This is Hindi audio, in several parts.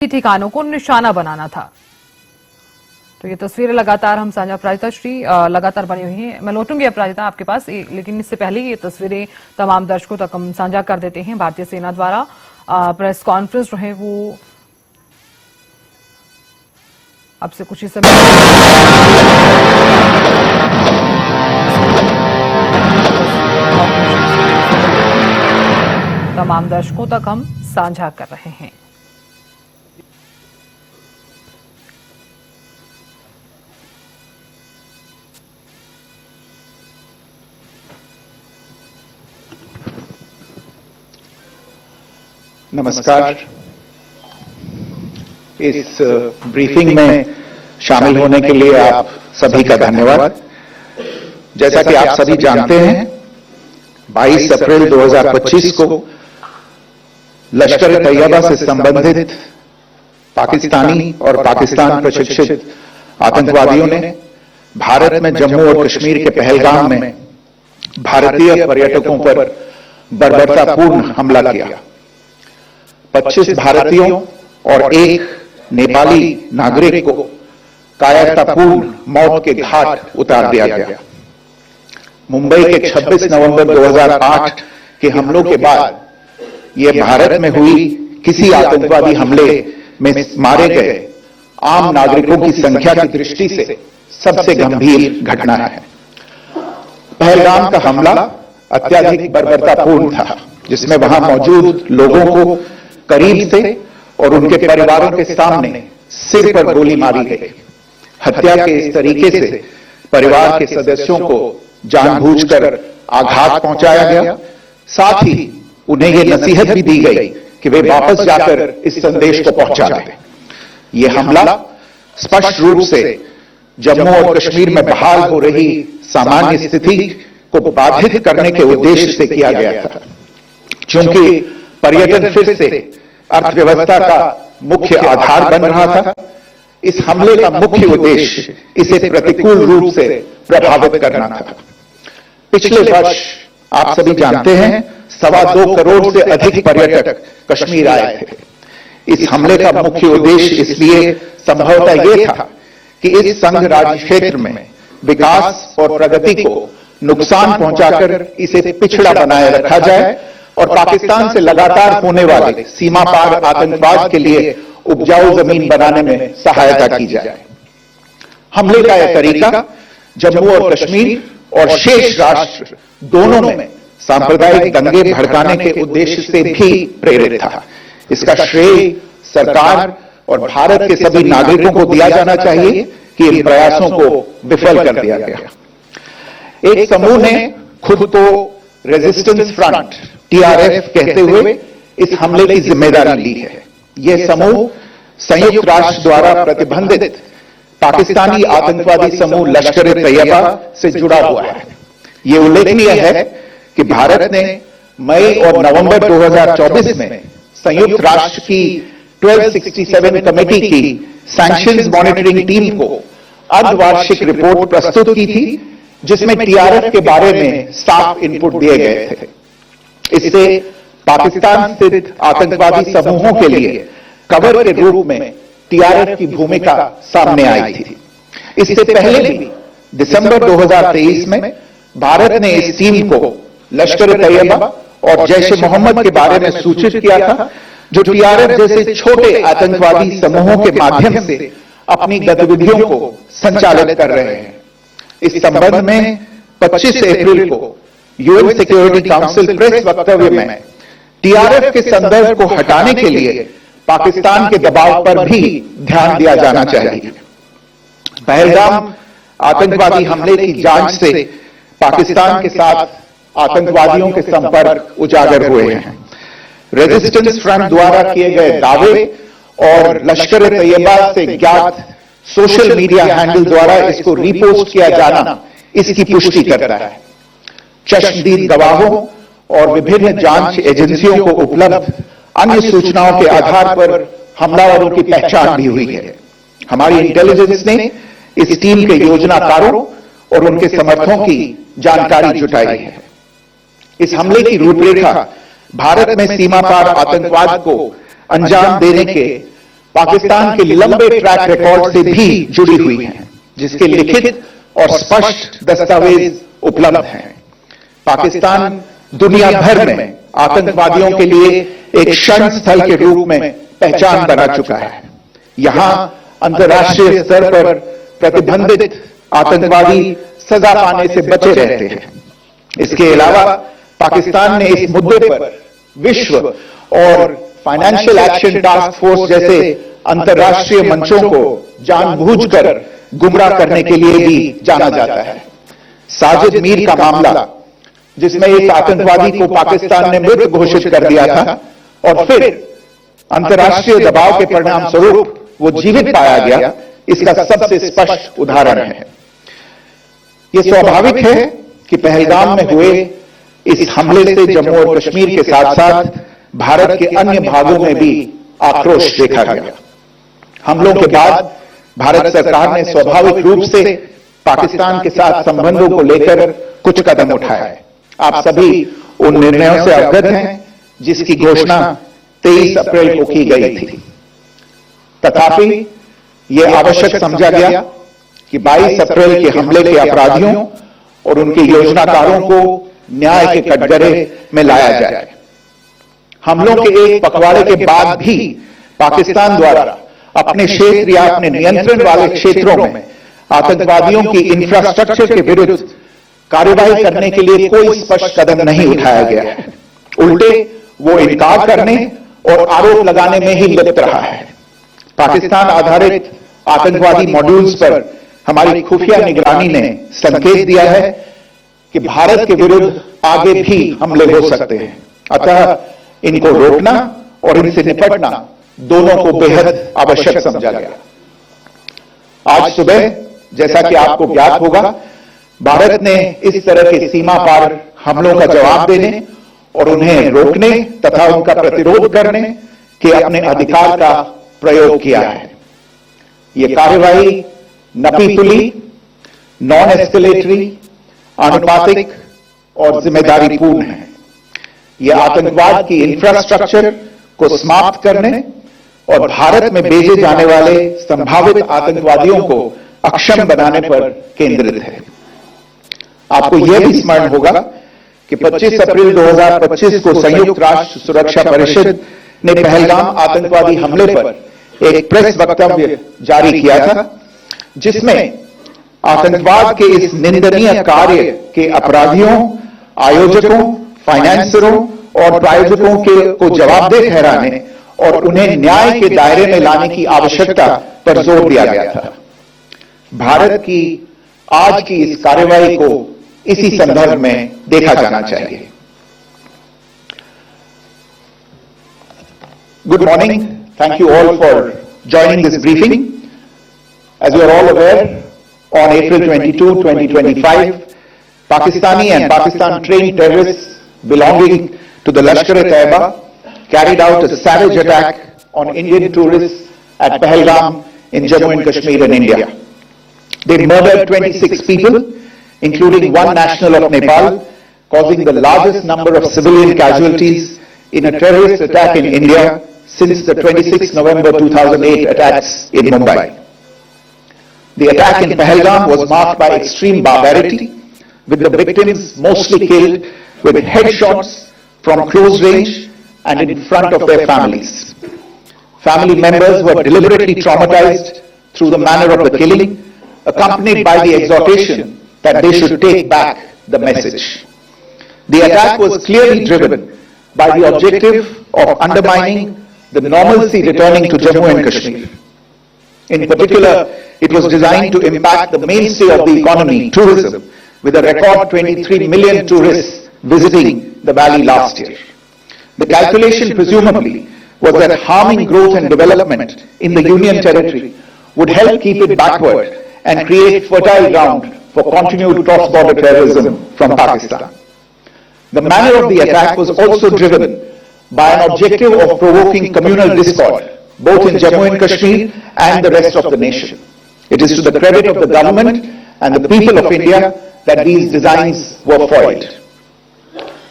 ठिकानों को निशाना बनाना था। तो ये तस्वीरें लगातार हम साझा अपराजिता श्री लगातार बनी हुई हैं। मैं लौटूंगी अपराजिता आपके पास, लेकिन इससे पहले ये तस्वीरें तमाम दर्शकों तक हम साझा कर देते हैं। भारतीय सेना द्वारा प्रेस कॉन्फ्रेंस जो है वो अब से कुछ ही समय तमाम दर्शकों तक हम साझा कर रहे हैं। नमस्कार। इस ब्रीफिंग में शामिल होने के लिए आप सभी का धन्यवाद। जैसा कि आप सभी जानते हैं, 22 अप्रैल 2025 को लश्कर-ए-तैयबा से संबंधित पाकिस्तानी और पाकिस्तान प्रशिक्षित आतंकवादियों ने भारत में जम्मू और कश्मीर के पहलगाम में भारतीय पर्यटकों पर बर्बरतापूर्ण हमला किया। 25 भारतीयों और एक नेपाली नागरिक को कायरतापूर्ण मौत के घाट उतार दिया गया। मुंबई के 26 नवंबर 2008 के हमलों के बाद यह भारत में हुई किसी आतंकवादी हमले में मारे गए आम नागरिकों की संख्या की दृष्टि से सबसे गंभीर घटना है। पहलगाम का हमला अत्यधिक बर्बरतापूर्ण था, जिसमें वहां मौजूद लोगों को करीब से और उनके परिवारों के सामने सिर पर गोली मारी गई। हत्या के इस तरीके से परिवार के सदस्यों को जानबूझकर आघात पहुंचाया गया। साथ ही उन्हें यह नसीहत भी दी गई कि वे वापस जाकर इस संदेश को पहुंचा दें। यह हमला स्पष्ट रूप से जम्मू और कश्मीर में बहाल हो रही सामान्य स्थिति को बाधित करने के उद्देश्य से किया गया था। क्योंकि पर्यटन फिर से अर्थव्यवस्था का मुख्य आधार बन रहा था, इस हमले का मुख्य उद्देश्य इसे प्रतिकूल रूप से प्रभावित करना था। पिछले वर्ष आप सभी जानते हैं 2.25 करोड़ से अधिक पर्यटक कश्मीर आए थे। इस हमले का मुख्य उद्देश्य इसलिए संभवतः यह था कि इस संघ राज्य क्षेत्र में विकास और प्रगति को नुकसान पहुंचाकर इसे पिछड़ा बनाए रखा जाए और पाकिस्तान से लगातार होने वाले सीमा पार आतंकवाद के लिए उपजाऊ जमीन बनाने में सहायता की जाए। हमले का यह तरीका जम्मू और कश्मीर और शेष राष्ट्र दोनों में सांप्रदायिक दंगे भड़काने के उद्देश्य से भी प्रेरित था। इसका श्रेय सरकार और भारत के सभी नागरिकों को दिया जाना चाहिए कि इन प्रयासों को विफल कर दिया गया। एक समूह ने खुद को रेजिस्टेंस फ्रंट TRF कहते हुए इस हमले की जिम्मेदारी ली है। यह समूह संयुक्त राष्ट्र द्वारा प्रतिबंधित पाकिस्तानी आतंकवादी समूह लश्कर-ए-तैयबा से जुड़ा हुआ है। यह उल्लेखनीय है कि भारत ने मई और नवंबर 2024 में संयुक्त राष्ट्र की 1267 कमेटी की सैंक्शंस मॉनिटरिंग टीम को अर्धवार्षिक रिपोर्ट प्रस्तुत की थी, जिसमें TRF के बारे में साफ इनपुट दिए गए थे। इससे पाकिस्तान स्थित आतंकवादी समूहों के लिए कवर के रूप में TRF की भूमिका सामने आई थी। इससे पहले भी दिसंबर 2023 में भारत ने इस टीम को लश्कर-ए-तैयबा और जैश-ए-मोहम्मद के बारे में सूचित किया था, जो TRF जैसे छोटे आतंकवादी समूहों के माध्यम से अपनी गतिविधियों को संचालित कर रहे हैं। इस संबंध में 25 अप्रैल को UN सिक्योरिटी काउंसिल प्रेस वक्तव्य में TRF के संदर्भ को हटाने के लिए पाकिस्तान के दबाव पर भी ध्यान दिया जाना चाहिए। पहलगाम आतंकवादी हमले की जांच से पाकिस्तान के साथ आतंकवादियों के संपर्क उजागर हुए हैं। रेजिस्टेंस फ्रंट द्वारा किए गए दावे और लश्कर-ए-तैयबा से ज्ञात सोशल मीडिया हैंडल द्वारा इसको रीपोस्ट किया जाना इसकी पुष्टि करता है। चश्मदीद गवाहों और विभिन्न जांच एजेंसियों को उपलब्ध अन्य सूचनाओं के आधार पर हमलावरों की पहचान भी हुई है। हमारी इंटेलिजेंस ने इस टीम के योजनाकारों और उनके समर्थकों की जानकारी जुटाई है। इस हमले की रूपरेखा भारत में सीमा पार आतंकवाद को अंजाम देने के पाकिस्तान के लंबे ट्रैक रिकॉर्ड से भी जुड़ी हुई हैं, जिसके लिखित और स्पष्ट दस्तावेज उपलब्ध हैं। पाकिस्तान दुनिया भर में आतंकवादियों के लिए एक शरण स्थल के रूप में पहचान बना चुका है। यहां अंतर्राष्ट्रीय स्तर पर प्रतिबंधित आतंकवादी सजा पाने से बचे रहते हैं। इसके अलावा पाकिस्तान ने इस मुद्दे पर विश्व और फाइनेंशियल एक्शन टास्क फोर्स जैसे अंतर्राष्ट्रीय मंचों को जानबूझकर गुमराह करने के लिए भी जाना जाता है। साजिद मीर का मामला, जिसमें एक आतंकवादी को पाकिस्तान ने मृत घोषित कर दिया था और फिर अंतर्राष्ट्रीय दबाव के परिणाम स्वरूप वो जीवित पाया गया, इसका सबसे स्पष्ट उदाहरण है। यह स्वाभाविक है कि पहलगाम में हुए इस हमले से जम्मू और कश्मीर के साथ साथ भारत के अन्य भागों में भी आक्रोश देखा गया। हमलों के बाद भारत सरकार ने स्वाभाविक रूप से पाकिस्तान के साथ संबंधों को लेकर कुछ कदम उठाया है। आप सभी उन निर्णयों से अवगत हैं जिसकी घोषणा 23 अप्रैल को की गई थी। तथापि यह आवश्यक समझा गया कि 22 अप्रैल के हमले के अपराधियों और उनके योजनाकारों को न्याय के कटघरे में लाया जाए। हमलों के एक पखवाड़े के बाद भी पाकिस्तान द्वारा अपने क्षेत्र या अपने नियंत्रण वाले क्षेत्रों में आतंकवादियों की इंफ्रास्ट्रक्चर के विरुद्ध कार्रवाई करने के लिए कोई स्पष्ट कदम नहीं उठाया गया है। उल्टे वो इनकार करने और आरोप लगाने में ही लिप्त रहा है। पाकिस्तान आधारित आतंकवादी मॉड्यूल्स पर हमारी खुफिया निगरानी ने संकेत दिया है कि भारत के विरुद्ध आगे भी हमले हो सकते हैं। अतः इनको रोकना और इनसे निपटना दोनों को बेहद आवश्यक समझा गया। आज सुबह, जैसा कि आपको ज्ञात होगा, भारत ने इस तरह के सीमा पार हमलों का जवाब देने और उन्हें रोकने तथा उनका प्रतिरोध करने के अपने अधिकार का प्रयोग किया है। यह कार्रवाई नपीतुली, नॉन एस्केलेटरी, अनुपातिक और जिम्मेदारीपूर्ण है। यह आतंकवाद की इंफ्रास्ट्रक्चर को समाप्त करने और भारत में भेजे जाने वाले संभावित आतंकवादियों को अक्षम बनाने पर केंद्रित है। आपको यह भी स्मरण होगा कि 25 अप्रैल 2025 को संयुक्त राष्ट्र सुरक्षा परिषद ने पहलगाम आतंकवादी हमले पर एक प्रेस वक्तव्य जारी किया था, जिसमें आतंकवाद के इस निंदनीय कार्य के अपराधियों, आयोजकों, फाइनेंसरों और प्रायोजकों को जवाबदेह ठहराने और उन्हें न्याय के दायरे में लाने की आवश्यकता पर जोर दिया गया था। भारत की आज की इस कार्रवाई को इसी संदर्भ में देखा जाना चाहिए। Good morning, thank you all for joining this briefing. As you are all aware, on April 22, 2025, Pakistani and Pakistan-trained terrorists belonging to the Lashkar-e-Taiba carried out a savage attack on Indian tourists at Pahalgam in Jammu and Kashmir in India. They murdered 26 people, including one national of Nepal, causing the largest number of civilian casualties in a terrorist attack in India since the 26 November 2008 attacks in Mumbai. The attack in Pahalgam was marked by extreme barbarity, with the victims mostly killed with headshots from close range and in front of their families. Family members were deliberately traumatized through the manner of the killing, accompanied by the exhortation that they should take back the message. The attack was clearly driven by the objective of undermining the normalcy returning to Jammu and Kashmir. In particular, it was designed to impact the mainstay of the economy, tourism, with a record 23 million tourists visiting the valley last year. The calculation presumably was that harming growth and development in the Union Territory would help keep it backward and create fertile ground for continued cross-border terrorism from Pakistan. The manner of the attack was also driven by an objective of provoking communal discord, both in Jammu and Kashmir and the rest of the nation. It is to the credit of the government and the people of India that these designs were foiled.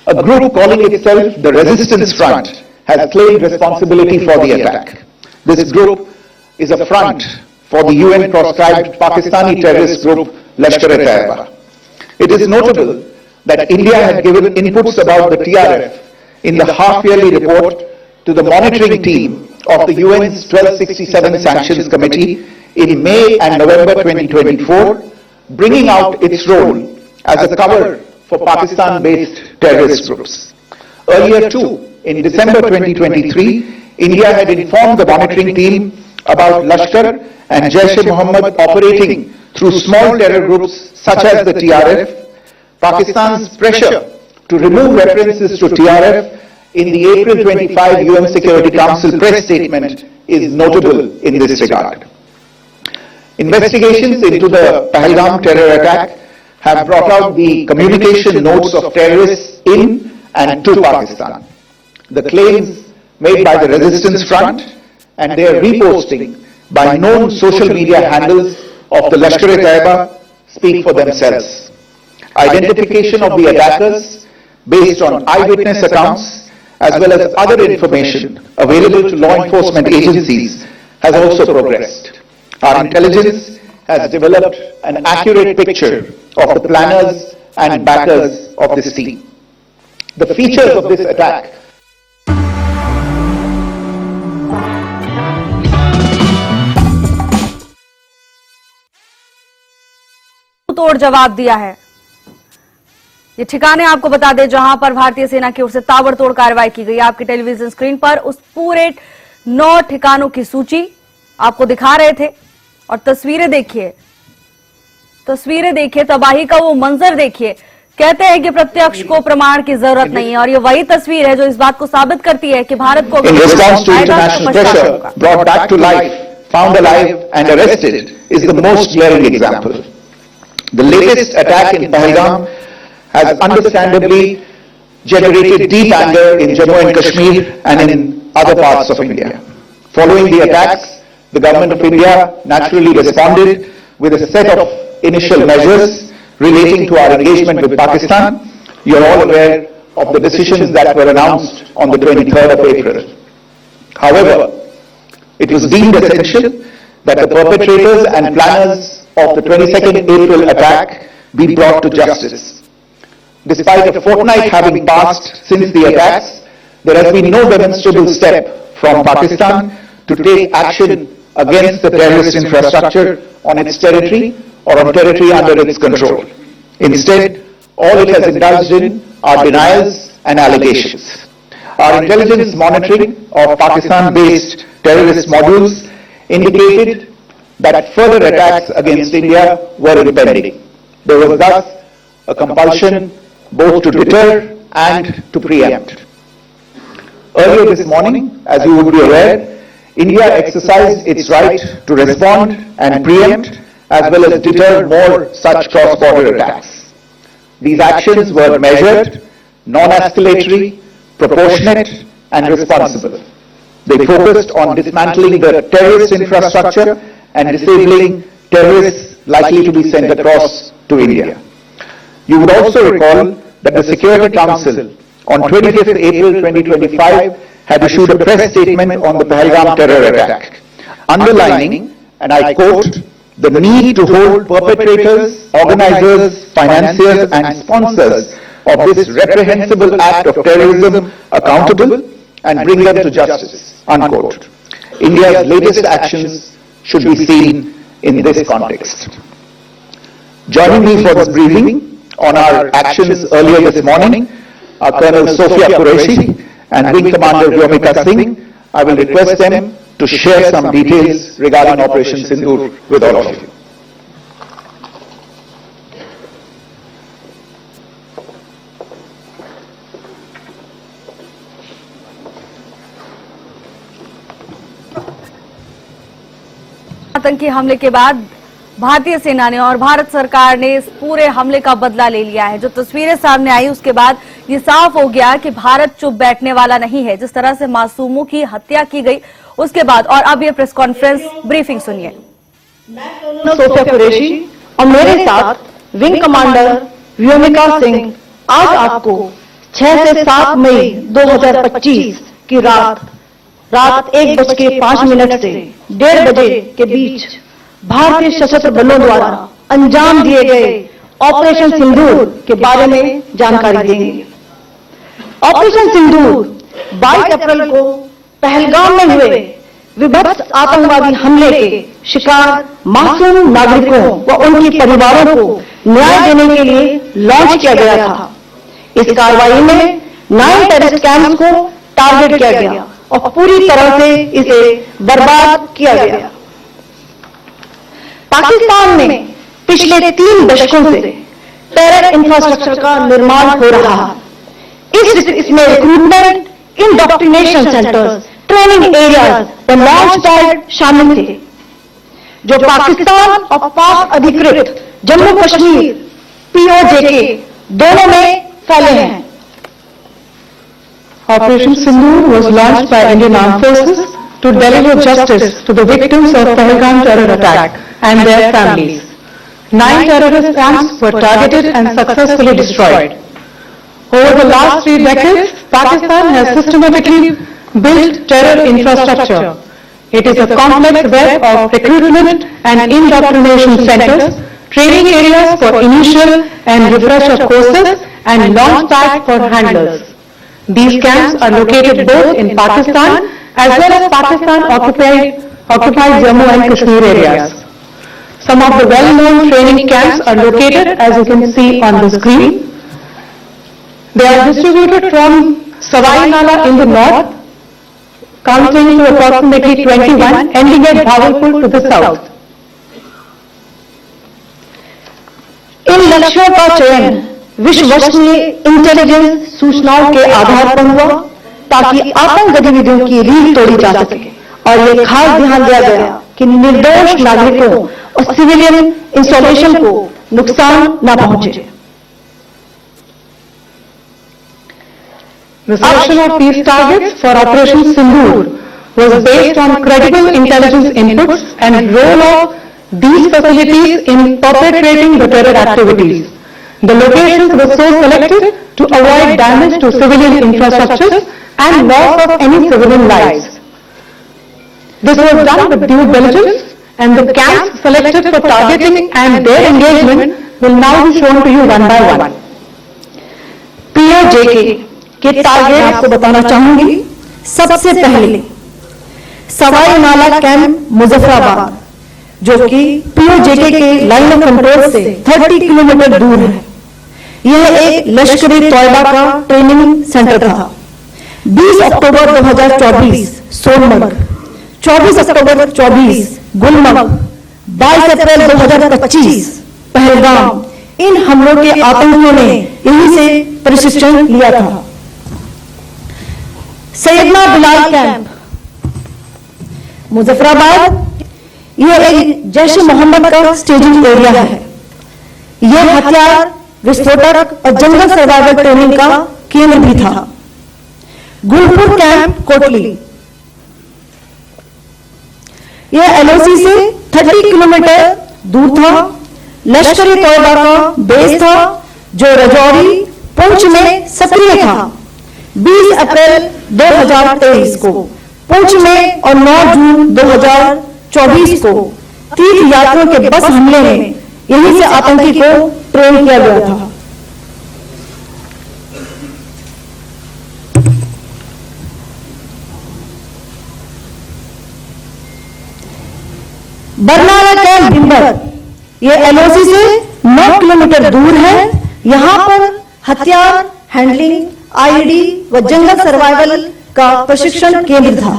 A group calling itself the Resistance Front has claimed responsibility for the attack. This group is a front for the UN-proscribed Pakistani terrorist group Lashkar-e-Taiba. It is notable that India had given inputs about the TRF in the half-yearly report to the monitoring team of the UN's 1267 Sanctions Committee in May and November 2024, bringing out its role as a cover for Pakistan-based terrorist groups. Earlier too, in December 2023, India had informed the monitoring team about Lashkar and Jaish-e-Mohammed operating through small terror groups such as the TRF. Pakistan's pressure to remove references to TRF in the April 25 UN Security Council press statement is notable in this regard. Investigations into the Pahalgam terror attack have brought out the communication notes of terrorists in and to Pakistan, the claims made by the Resistance Front and their reposting by known social media handles of the Lashkar-e-Taiba speak for themselves. Identification of the attackers based on eyewitness accounts as well as other information available to law enforcement agencies has also progressed. Our intelligence has developed an accurate picture of the planners and backers of this team. The features of this attack तोड़ जवाब दिया है। ये ठिकाने आपको बता दें जहां पर भारतीय सेना की ओर से ताबड़तोड़ कार्रवाई की गई। आपके टेलीविजन स्क्रीन पर उस पूरे 9 ठिकानों की सूची आपको दिखा रहे थे और तस्वीरें देखिए, तबाही का वो मंजर देखिए। कहते हैं कि प्रत्यक्ष को प्रमाण की जरूरत नहीं है और ये वही तस्वीर है जो इस बात को साबित करती है कि भारत को found alive and arrested is the most glaring example. The latest attack in Pahalgam has understandably generated deep anger in Jammu and Kashmir and in other parts of India. Following the attacks, the government of India naturally responded with a set of initial measures relating to our engagement with Pakistan. You are all aware of the decisions that were announced on the 23rd of April. However, it was deemed essential that the perpetrators and planners of the 22nd April attack be brought to justice. Despite a fortnight having passed since the attacks, there has been no demonstrable step from Pakistan to take action against the terrorist infrastructure on its territory or on territory under its control. Instead, all it has indulged in are denials and allegations. Our intelligence monitoring of Pakistan-based terrorist modules indicated that further attacks against India were impending. There was thus a compulsion both to deter and to preempt. Earlier this morning, as you would be aware, India exercised its right to respond and preempt as well as deter more such cross-border attacks. These actions were measured, non-escalatory, proportionate and responsible. They focused on dismantling the terrorist infrastructure and disabling terrorists likely to be sent across to India. You would also recall that the Security Council on 25th April 2025 had issued a press statement on the Pahalgam terror attack, underlining, and I quote, the need to hold perpetrators, organizers, financiers and sponsors of this reprehensible act of terrorism accountable and bring them to justice, unquote. India's latest actions should be seen in this context. Joining me for this briefing on our actions earlier this morning are Colonel Sophia Qureshi and Wing Commander Vyomika Singh. I will request them to share some details regarding Operation Sindoor with all of you. आतंकी हमले के बाद भारतीय सेना ने और भारत सरकार ने इस पूरे हमले का बदला ले लिया है। जो तस्वीरें सामने आई उसके बाद ये साफ हो गया कि भारत चुप बैठने वाला नहीं है। जिस तरह से मासूमों की हत्या की गई उसके बाद, और अब ये प्रेस कॉन्फ्रेंस ब्रीफिंग सुनिए। सोफिया कुरैशी और मेरे साथ विंग कमांडर व्योमिका सिंह आज आपको 6 से 7 मई 2025 की रात रात 1:05 से 1:30 बजे के बीच भारतीय सशस्त्र बलों द्वारा अंजाम दिए गए ऑपरेशन सिंदूर के बारे में जानकारी देंगे। ऑपरेशन सिंदूर 22 अप्रैल को पहलगाम में हुए विभत्स आतंकवादी हमले के शिकार मासूम नागरिकों व उनके परिवारों को न्याय देने के लिए लॉन्च किया गया था। इस कार्रवाई में 9 टेररिस्ट कैंप्स को टारगेट किया गया और पूरी तरह से इसे बर्बाद किया गया। पाकिस्तान में पिछले 3 दशकों से टेरर इंफ्रास्ट्रक्चर का निर्माण हो रहा है। इसमें recruitment, indoctrination centres, training areas व लॉन्च पैड शामिल थे, जो पाकिस्तान और पाक अधिकृत जम्मू कश्मीर POJK दोनों में फैले हैं। Operation Sindoor was launched by Indian Armed Forces to deliver justice to the victims of Pahalgam terror attack and their families. 9 terrorist camps were targeted and successfully destroyed. Over the last 3 decades, Pakistan has systematically built terror infrastructure. It is a complex web of recruitment and indoctrination centers, training areas for initial and refresher courses, and launch pads for handlers. These camps are located both in Pakistan as well as Pakistan occupied Jammu and Kashmir areas. Some of the well-known training camps are located, as you can see on the screen. They are distributed from Sawai Nala in the north, counting to approximately 21, ending at Bhagalpur to the south. इन लक्ष्यों का चयन विश्वसनीय इंटेलिजेंस सूचनाओं के आधार पर हुआ, ताकि आतंक गतिविधियों की रीढ़ तोड़ी जा सके और ये खास ध्यान दिया गया कि निर्दोष नागरिकों और सिविलियन इंस्टॉलेशन को नुकसान न पहुंचे। The selection of these targets for Operation Sindoor was based on credible intelligence inputs and role of these facilities in perpetrating the terror activities. The locations were so selected to avoid damage to civilian infrastructures and loss of any civilian lives. This was done with due diligence, and the camps selected for targeting and their engagement will now be shown to you one by one. POJK के टारगेट आपको बताना चाहूंगी। सबसे पहले सवाई नाला कैंप मुजफ्फराबाद, जो कि POJK के लाइन ऑफ कंट्रोल से 30 किलोमीटर दूर है। यह एक लश्करी तौयबा का ट्रेनिंग सेंटर था। 20 अक्टूबर 2024 सोनमर्ग, 24 अक्टूबर 2024 गुलमर्ग, 22 अप्रैल 2025 पहलगाम, इन हमलों के आतंकियों ने यहीं से प्रशिक्षण लिया था। सैयदना बिलाल कैंप मुजफ्फराबाद, यह एक जैश मोहम्मद का स्टेजिंग एरिया है। यह हथियार, विस्फोटक और जंगल सर्वाइवल ट्रेनिंग का केंद्र भी था। गुलपुर कैंप कोटली, यह LOC से 30 किलोमीटर दूर था। लश्करी तौयबा का बेस था, जो रजौरी, पुंछ में सक्रिय था। 20 अप्रैल 2023 को पुंछ में और 9 जून 2024 को तीर्थ यात्रियों के बस हमले में यहीं से आतंकी को ट्रेन किया गया था। बरनाला कैंप डिम्बर, यह LOC से 9 किलोमीटर दूर है। यहां पर हथियार, हैंडलिंग, IED व जंगल सर्वाइवल का प्रशिक्षण केंद्र था।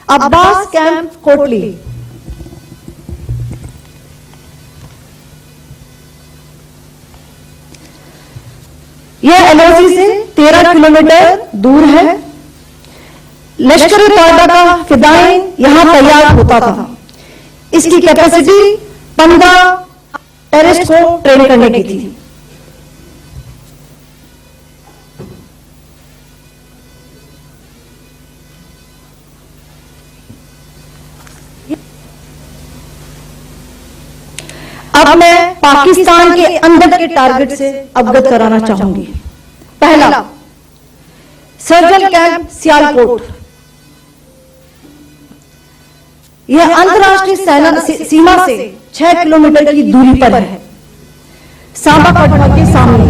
अब्बास कैंप कोटली, यह LOC से 13 किलोमीटर दूर है। लश्करी तौयबा का फिदाइन यहां तैयार होता था। इसकी कैपेसिटी 15 टेररिस्ट को ट्रेन करने की थी। अब मैं पाकिस्तान के अंदर के टारगेट से अवगत कराना चाहूंगी। पहला, सर्जिकल कैंप सियालकोट, यह अंतर्राष्ट्रीय सीमा से 6 किलोमीटर की दूरी पर है, सांबा कटवा के सामने।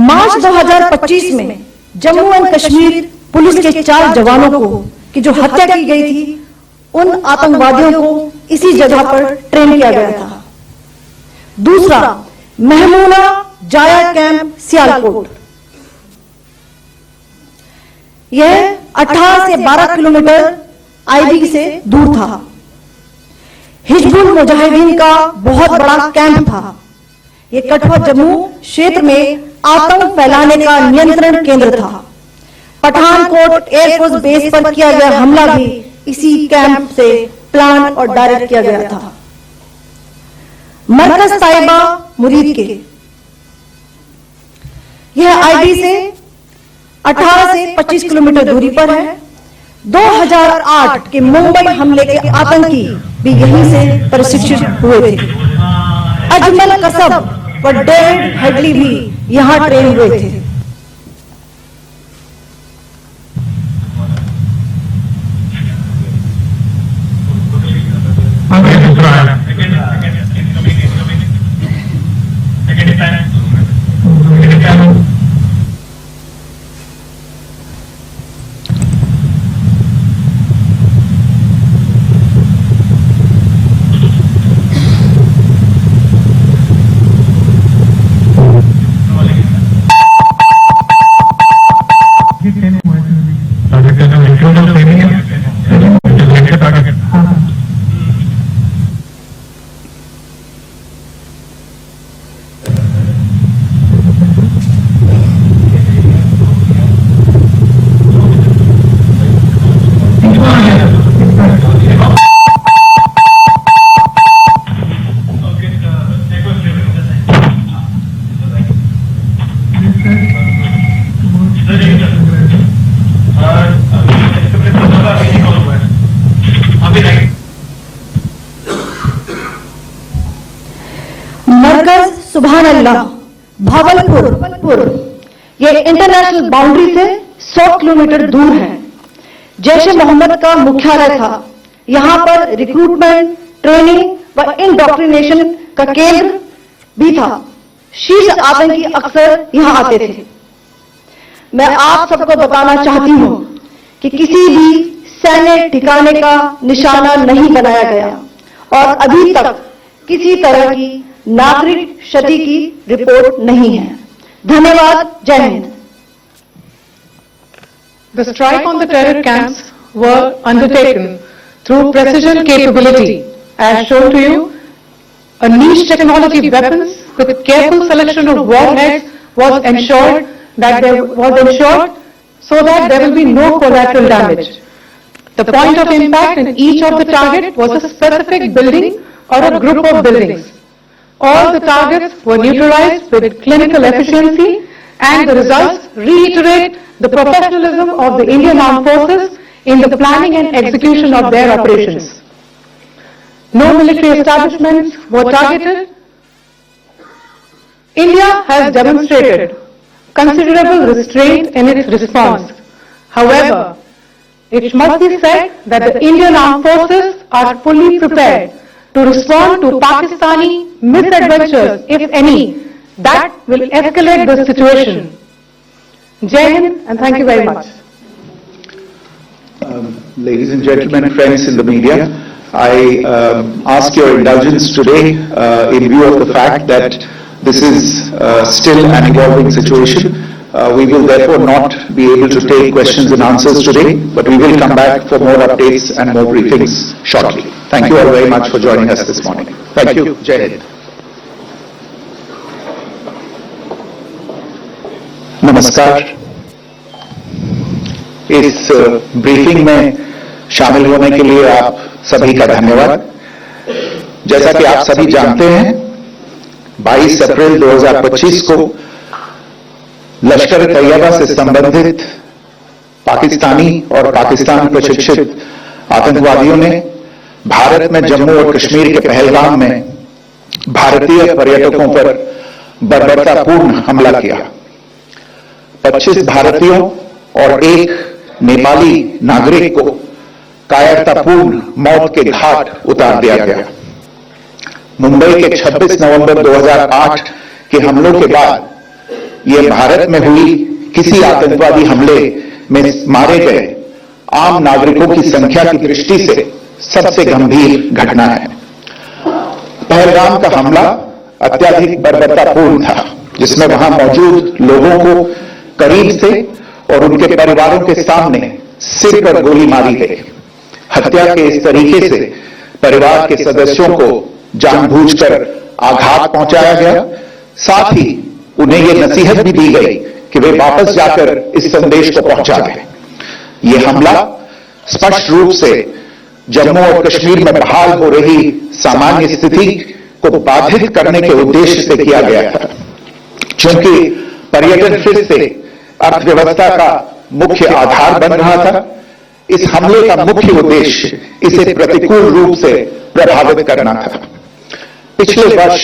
मार्च 2025 में जम्मू एंड कश्मीर पुलिस के 4 जवानों को की जो हत्या की गई थी, उन आतंकवादियों को इसी जगह पर ट्रेन किया गया था। दूसरा, महमूना जाया कैंप सियालकोट, यह 18 से 12 किलोमीटर आईबी से दूर था। हिजबुल मुजाहिदीन का बहुत बड़ा कैंप था। यह कठुआ जम्मू क्षेत्र में आतंक फैलाने का नियंत्रण केंद्र था। पठानकोट एयरफोर्स बेस पर किया गया हमला भी इसी कैंप से प्लान और डायरेक्ट किया गया था। मरकज ताइबा मुरीद के, यह आईबी से 18 से 25 किलोमीटर दूरी पर है। 2008 के मुंबई हमले के आतंकी भी यहीं से प्रशिक्षित हुए थे। अजमल कसब व डेविड हेडली भी यहां ट्रेन हुए थे। मरकज सुभान अल्लाह भावलपुर, यह इंटरनेशनल बाउंड्री से 100 किलोमीटर दूर है। जैश ए मोहम्मद का मुख्यालय था। यहां पर रिक्रूटमेंट, ट्रेनिंग व इंडॉक्ट्रिनेशन का केंद्र भी था। शीर्ष आतंकी अक्सर यहां आते थे। मैं आप सबको बताना चाहती हूं कि किसी भी सैन्य ठिकाने का निशाना नहीं बनाया गया और अभी तक किसी तरह की नागरिक क्षति की रिपोर्ट नहीं है। धन्यवाद। जय Hind. The strike on the terror camps were undertaken through precision capability, as shown to you. A niche technology weapons with careful selection of warheads was ensured so that there will be no collateral damage. The point of impact in each of the target was a specific building or a group of buildings. All the targets were neutralized with clinical efficiency, and the results reiterate the professionalism of the Indian Armed Forces in the planning and execution of their operations. No military establishments were targeted. India has demonstrated considerable restraint in its response. However, it must be said that the Indian Armed Forces are fully prepared to respond to Pakistani misadventures, if any, that will escalate the situation. Jai Hind, and thank you very much. Ladies and gentlemen, friends in the media, I ask your indulgence today in view of the fact that this is still an evolving situation. We will therefore not be able to take questions and answers today, but we will come back for more updates and more briefings shortly. Thank you all very much for joining us this morning. Thank you. Jai Hind. नमस्कार। इस ब्रीफिंग में शामिल होने के लिए आप सभी का धन्यवाद। जैसा कि आप सभी जानते हैं, 22 अप्रैल 2025 को लश्कर तैयबा से संबंधित पाकिस्तानी और पाकिस्तान प्रशिक्षित आतंकवादियों ने भारत में जम्मू और कश्मीर के पहलगाम में भारतीय पर्यटकों पर बर्बरतापूर्ण हमला किया। 25 भारतीयों और एक नेपाली नागरिक को कायरतापूर्ण मौत के घाट उतार दिया गया। मुंबई के 26 नवंबर 2008 के हमलों के बाद यह भारत में हुई किसी आतंकवादी हमले में मारे गए आम नागरिकों की संख्या की दृष्टि से सबसे गंभीर घटना है। पहलगाम का हमला अत्यधिक बर्बरतापूर्ण था, जिसमें वहां मौजूद लोगों को करीब से और उनके परिवारों के सामने सिर पर गोली मारी गई। हत्या के इस तरीके से परिवार के सदस्यों को जानबूझकर आघात पहुंचाया गया। साथ ही उन्हें यह नसीहत भी दी गई कि वे वापस जाकर इस संदेश को पहुंचा दें। यह हमला स्पष्ट रूप से जम्मू और कश्मीर में बहाल हो रही सामान्य स्थिति को बाधित करने के उद्देश्य से किया गया था। क्योंकि पर्यटन फिर से अर्थव्यवस्था का मुख्य आधार बन रहा था, इस हमले का मुख्य उद्देश्य इसे प्रतिकूल रूप से प्रभावित करना था। पिछले वर्ष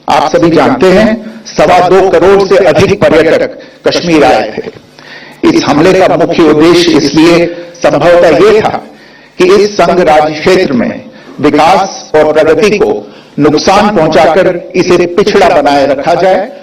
आप सभी जानते हैं 2.25 करोड़ से अधिक पर्यटक कश्मीर आए थे। इस हमले का मुख्य उद्देश्य इसलिए संभवतः यह था कि इस संघ राज्य क्षेत्र में विकास और प्रगति को नुकसान पहुंचाकर इसे पिछड़ा बनाए रखा जाए